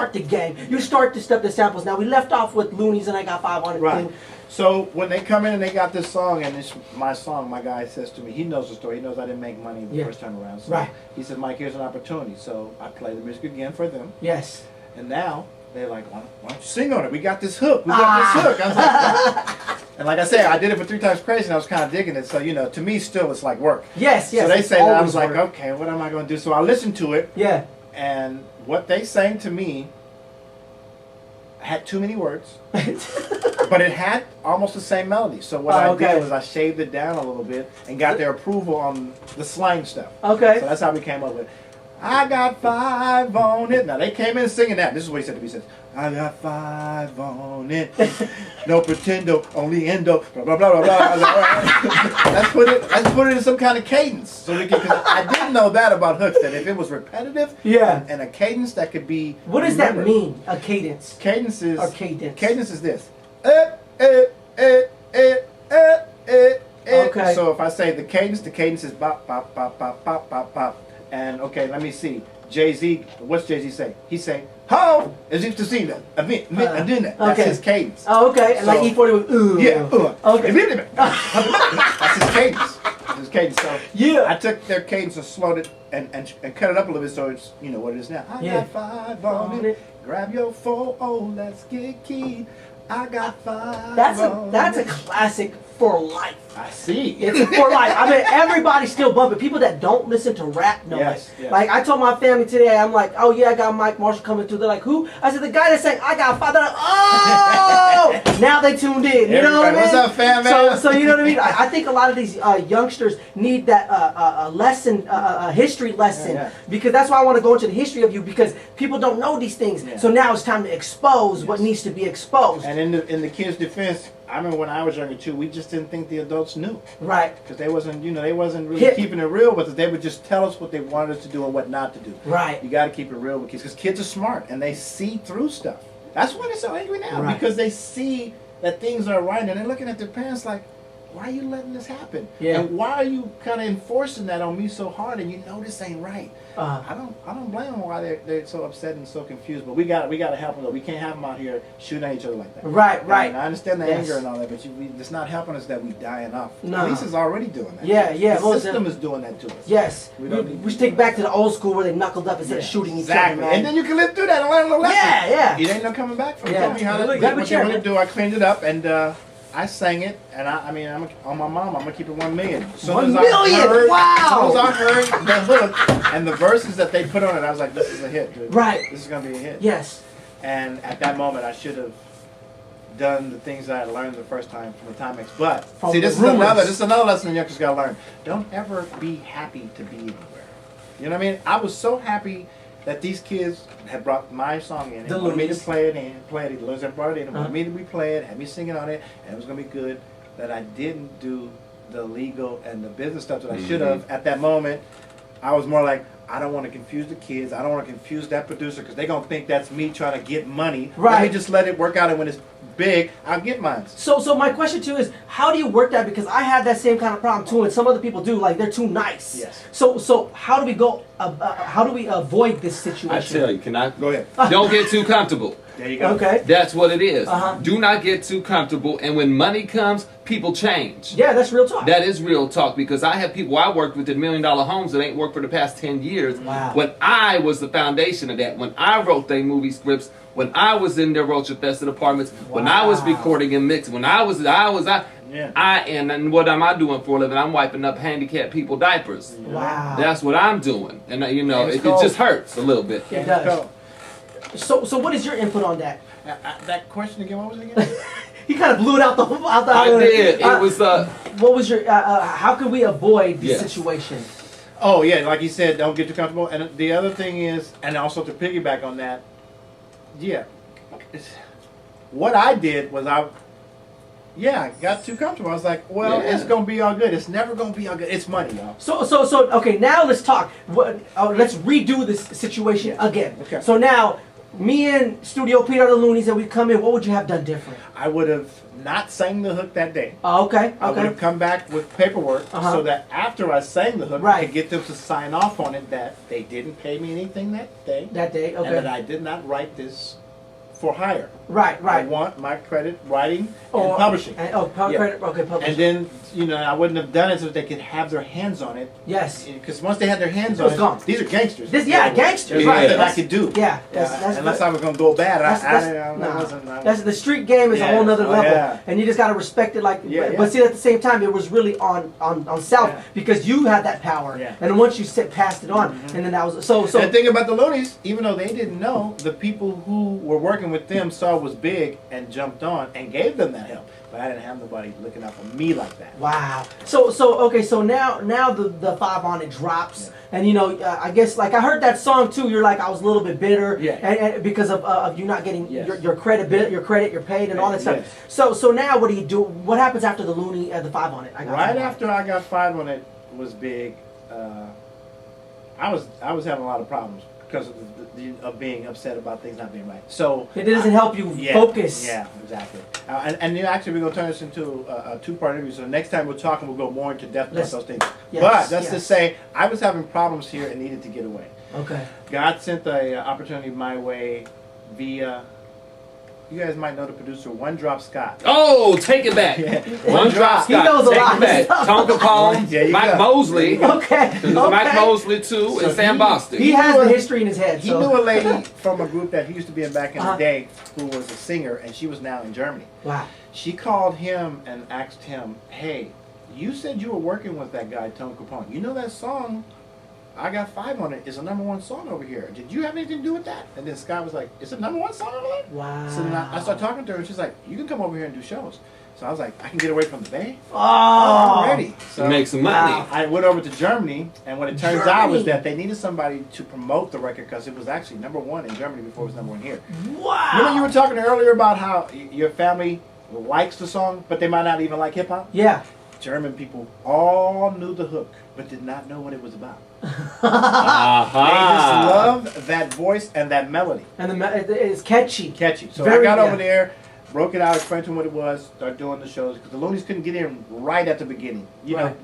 start the game. You start to step the samples. Now we left off with Loonies and I Got Five on it. Right. So when they come in and they got this song, and it's my song, my guy says to me, he knows the story. He knows I didn't make money the first time around. So he said, Mike, here's an opportunity. So I play the music again for them. Yes. And now they're like, why don't you sing on it? We got this hook. We got this hook. I was like, what? And like I said, I did it for 3 times crazy, and I was kind of digging it. So, you know, to me, still, it's like work. Yes, yes. So they say that. I was like, work. okay, what am I going to do? So I listened to it. Yeah. And what they sang to me had too many words. But it had almost the same melody. So what I did was I shaved it down a little bit and got their approval on the slang stuff. Okay. So that's how we came up with I got 5 on it. Now they came in singing that. This is what he said to me. He says, I got 5 on it. No pretendo, only endo. Blah blah blah blah blah. I was like, all right. let's put it in some kind of cadence. So we can. Cause I didn't know that about hooks. That if it was repetitive, and a cadence that could be. What does that mean? A cadence. Cadence is. Or cadence. Cadence is this. Okay. So if I say the cadence is bop bop bop bop bop bop bop. And okay, let me see. Jay-Z, what's Jay-Z say? He say, how is it to see that? I mean that. That's his cadence. Oh, okay. And so, like E40 was, yeah, okay. That's his cadence. That's his cadence. So yeah. I took their cadence and slowed it and cut it up a little bit so it's, you know, what it is now. I got 5 on it. Grab your 4, let's get keyed. I got 5. That's a classic for life. I see. It's for life. I mean, everybody still bump it. People that don't listen to rap know it. Yes. Like, I told my family today, I'm like, oh yeah, I got Mike Marshall coming through. They're like, who? I said, the guy that sang I Got 5. They're like, oh! Now they tuned in. You know what I mean? What's up, fam, man? So you know what I mean? I think a lot of these youngsters need that lesson, history lesson. Because that's why I want to go into the history of you, because people don't know these things. So now it's time to expose what needs to be exposed. And in the kids' defense, I remember when I was younger too, we just didn't think the adults knew. Right. Because they wasn't, you know, they wasn't really keeping it real with us. They would just tell us what they wanted us to do and what not to do. Right. You got to keep it real with kids, because kids are smart and they see through stuff. That's why they're so angry now, because they see that things are right and they're looking at their parents like, why are you letting this happen? Yeah. And why are you kind of enforcing that on me so hard? And you know this ain't right. I don't blame them why they're so upset and so confused. But we got to help them though. We can't have them out here shooting at each other like that. Right, right. And I understand the anger and all that, but it's not helping us that we dying off. No. Police is already doing that. Yeah, yeah. The system is doing that to us. Yes. We should take back to the old school where they knuckled up instead of shooting each other, man. And then you can live through that and learn the lesson. Yeah, yeah. It ain't no coming back from it. Yeah. Tell me how to what you want to do. I cleaned it up and. I sang it, and I mean, I'm on my mom. I'm gonna keep it 1 million. $1 million! Wow! As soon as I heard the hook and the verses that they put on it, I was like, "This is a hit, dude. Right? This is gonna be a hit." Yes. And at that moment, I should have done the things that I learned the first time from the Timex. But see, this is another lesson the youngsters gotta learn. Don't ever be happy to be anywhere. You know what I mean? I was so happy that these kids had brought my song in. They wanted me to play it. The Lils had brought it in. They wanted me to replay it, had me singing on it, and it was going to be good. That I didn't do the legal and the business stuff that I should have at that moment. I was more like, I don't want to confuse the kids. I don't want to confuse that producer because they're going to think that's me trying to get money. Right. Let me just let it work out, and when it's big, I'll get mine. So my question too is, how do you work that? Because I have that same kind of problem too, and some other people do. Like, they're too nice. Yes. So how do we go? How do we avoid this situation? I tell you, can I go ahead? Don't get too comfortable. There you go. Okay. That's what it is. Do not get too comfortable, and when money comes, people change. Yeah, that's real talk. That is real talk, because I have people I worked with in $1 million homes that ain't worked for the past 10 years. Wow. When I was the foundation of that, when I wrote their movie scripts, when I was in their roach infested apartments, when I was recording and mixing, when I and what am I doing for a living? I'm wiping up handicapped people diapers. Wow. That's what I'm doing, and you know, it just hurts a little bit. It does. So what is your input on that? That question again, what was it again? He kind of blew it out the. I did. It was. What was your? How can we avoid this situation? Oh yeah, like you said, don't get too comfortable. And the other thing is, and also to piggyback on that, what I did was I got too comfortable. I was like, well, it's gonna be all good. It's never gonna be all good. It's money, y'all. So okay, now let's talk. Let's redo this situation again. Okay. So now, me and Studio Pete are the Loonies, and we come in, what would you have done different? I would have not sang the hook that day. Oh, okay. I would have come back with paperwork so that after I sang the hook, I could get them to sign off on it that they didn't pay me anything that day. Okay. And that I did not write this for hire. Right. I want my credit writing and publishing. Credit. Okay, publishing. And then, I wouldn't have done it so that they could have their hands on it. Yes. Because once they had their hands on it, gone. These are gangsters. Gangsters. There's nothing I could do. Yeah. Unless I was going to go bad. The street game is a whole nother level. Yeah. And you just got to respect it. But see, at the same time, it was really on South because you had that power. Yeah. And once you passed it on, and then that was... So the thing about the Loonies, even though they didn't know, the people who were working with them saw it was big and jumped on and gave them that help. But I didn't have nobody looking out for me like that. Wow. So now the 5 on it drops, and I guess I heard that song too. You're like, I was a little bit bitter, and because of you not getting your credit, you're paid, and all that stuff. Yes. So now what do you do? What happens after the Looney, the 5 on it? Right after I got 5 on it was big. I was having a lot of problems because of being upset about things not being right. So it doesn't help you focus. Yeah, exactly. And actually, we're going to turn this into a 2-part interview. So next time we're talking, we'll go more into depth about those things. But let's just say I was having problems here and needed to get away. Okay. God sent the opportunity my way via. You guys might know the producer, One Drop Scott. Oh, take it back. One Drop Scott. He knows a lot. Take it back. Tonka Capone, Mike Mosley. Okay. Mike Mosley too, and Sam Bostic. He has the history in his head. He knew a lady from a group that he used to be in back in the day who was a singer, and she was now in Germany. Wow. She called him and asked him, hey, you said you were working with that guy, Tonka Capone. You know that song, I Got 5 on it, is a #1 song over here. Did you have anything to do with that? And then Scott was like, it's a #1 song over there? Wow. So then I started talking to her, and she's like, you can come over here and do shows. So I was like, I can get away from the Bay? Oh. I'm ready. So make some money. I went over to Germany, and what it turns out was that they needed somebody to promote the record because it was actually #1 in Germany before it was #1 here. Wow. Remember you were talking earlier about how your family likes the song, but they might not even like hip-hop? Yeah. German people all knew the hook, but did not know what it was about. They just love that voice and that melody. And it's catchy. Catchy. So I got over there, broke it out, explained to them what it was, started doing the shows, because the Loonies couldn't get in right at the beginning. You know,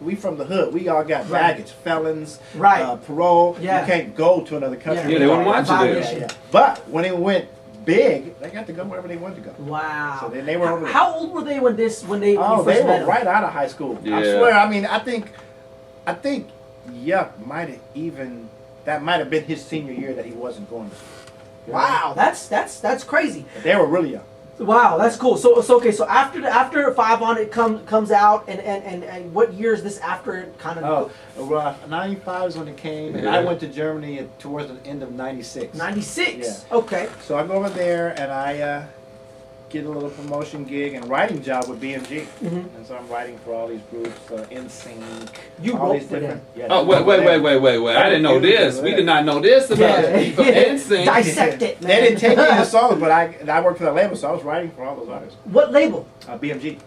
we from the hood, we all got baggage, felons, parole. You can't go to another country. Yeah, they wouldn't want you there. But when it went big, they got to go wherever they wanted to go. Wow. So then they were over there. How old were they when they they were right out of high school. Yeah. I swear. I mean, I think Yuck that might have been his senior year that he wasn't going to school. Wow, that's crazy. But they were really young. Wow, that's cool. So okay, so after 5 on it comes out, and what year is this after it kind of? Well, 95 is when it came, and I went to Germany towards the end of 96. 96. Yeah. Okay. So I go over there and I get a little promotion gig and writing job with BMG, and so I'm writing for all these groups, NSYNC. You all wrote these for different. them. Yeah, oh wait! I didn't know this. We did not know this about NSYNC. Dissect it. Man. They didn't take any of the songs, but I worked for that label, so I was writing for all those artists. What label? BMG.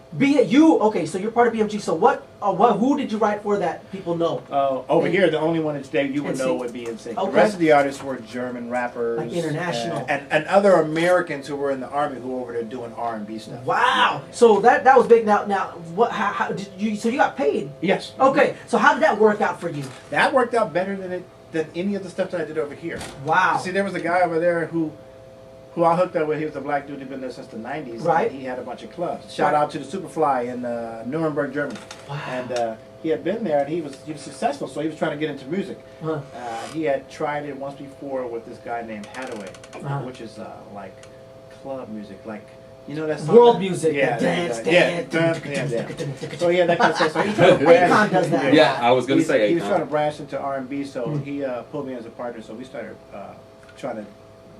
Okay, so you're part of BMG. So who did you write for that people know? Over here, the only one that you would know would be NSYNC. Okay. The rest of the artists were German rappers, like international, and other Americans who were in the army who were over there doing R&B stuff. Wow! So that was big. Now what? How did you? So you got paid? Yes. Okay. So how did that work out for you? That worked out better than any of the stuff that I did over here. Wow. See, there was a guy over there who I hooked up with. He was a black dude who'd been there since the 90s. Right. And he had a bunch of clubs. Shout out to the Superfly in Nuremberg, Germany. Wow. And he had been there, and he was successful, so he was trying to get into music. He had tried it once before with this guy named Hathaway, which is like club music, like, you know that song? World music. Yeah. Dance. So yeah, that kind of stuff. So he tried to branch. Does that. Yeah, I was gonna say he was trying to branch into R&B, so he pulled me as a partner. So we started trying to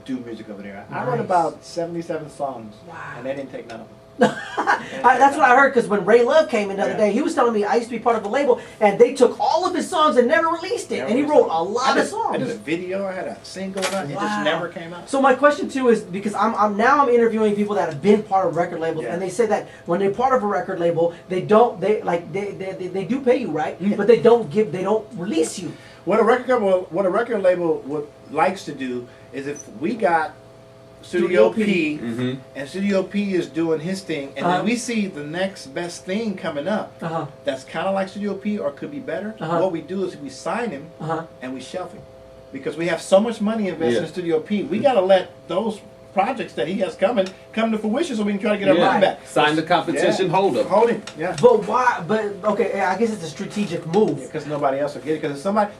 do music over there. I wrote about 77 songs, and they didn't take none of them. That's what I heard, because when Ray Love came in the other day, he was telling me I used to be part of a label, and they took all of his songs and never released it, and he wrote a lot of songs. I did a video, I had a single, it just never came out. So my question too is, because I'm interviewing people that have been part of record labels, and they say that when they're part of a record label, they do pay you, right? But they don't release you. What a record label likes to do is if we got Studio P, Mm-hmm. and Studio P is doing his thing, and then we see the next best thing coming up that's kind of like Studio P or could be better. What we do is we sign him and we shelf him because we have so much money invested in Studio P. We got to let those projects that he has coming come to fruition so we can try to get our money back. Sign the competition, hold him. Hold him, yeah. But why? But okay, I guess it's a strategic move. Because nobody else will get it. Because if somebody,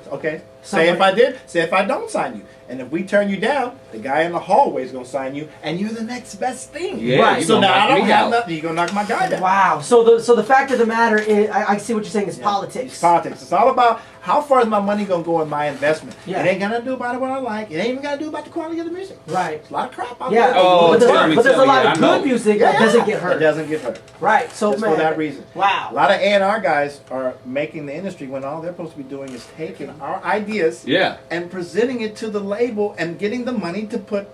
say if I don't sign you, and if we turn you down, the guy in the hallway is going to sign you, and you're the next best thing. Yeah, right. So now I don't have nothing. You're going to knock my guy down. Wow. So the fact of the matter is, I see what you're saying is politics. It's politics. It's all about how far is my money going to go in my investment. Yeah. It ain't going to do about it what I like. It ain't even going to do about the quality of the music. Right. It's a lot of crap out Yeah. there. Oh, but there's a lot of good music that doesn't get hurt. It doesn't get hurt. Right. So Just for that reason. Wow. A lot of A&R guys are making the industry when all they're supposed to be doing is taking our ideas and presenting it to the label and getting the money to put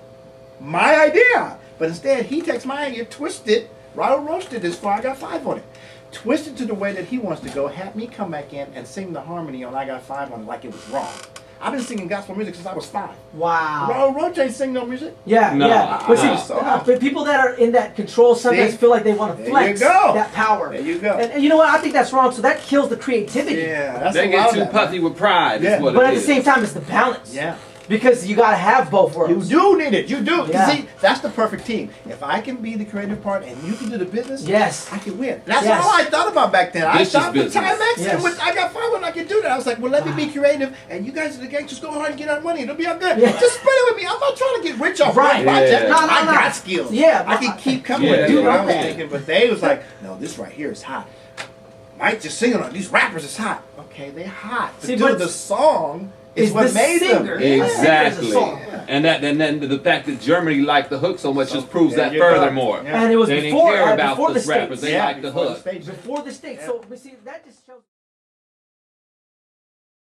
my idea. But instead, he takes my idea, twist it, roasted this far, I Got Five on it. Twist it to the way that he wants to go, have me come back in and sing the harmony on I Got Five on it like it was wrong. I've been singing gospel music since I was 5. Wow. Raul Roach ain't sing no music. Yeah, No, yeah. But but people that are in that control sometimes feel like they want to flex that power. There you go. And you know what? I think that's wrong. So that kills the creativity. Yeah, that's they get too puffy with pride. Yeah. What but it at the is. same time, it's the balance. Yeah. Because you got to have both worlds. You do need it. You do. Yeah. See, that's the perfect team. If I can be the creative part and you can do the business, I can win. That's all I thought about back then. I thought with Timex and with I Got Five, I could do that. I was like, well, let me be creative, and you guys are the gangsters. Go hard and get our money. It'll be all good. Yeah. Just spread it with me. I'm not trying to get rich off Right. one project. No, I got skills. Yeah. I can keep coming with it. I was thinking, but they was like, no, this right here is hot. Mike just singing on these rappers is hot. Okay, they're hot. But the song is what made them. Exactly. And then the fact that Germany liked the hook so much just proves that furthermore. And it was they before, didn't care about before the the rappers. States. They liked the hook. Before the States. So, but see, that just shows.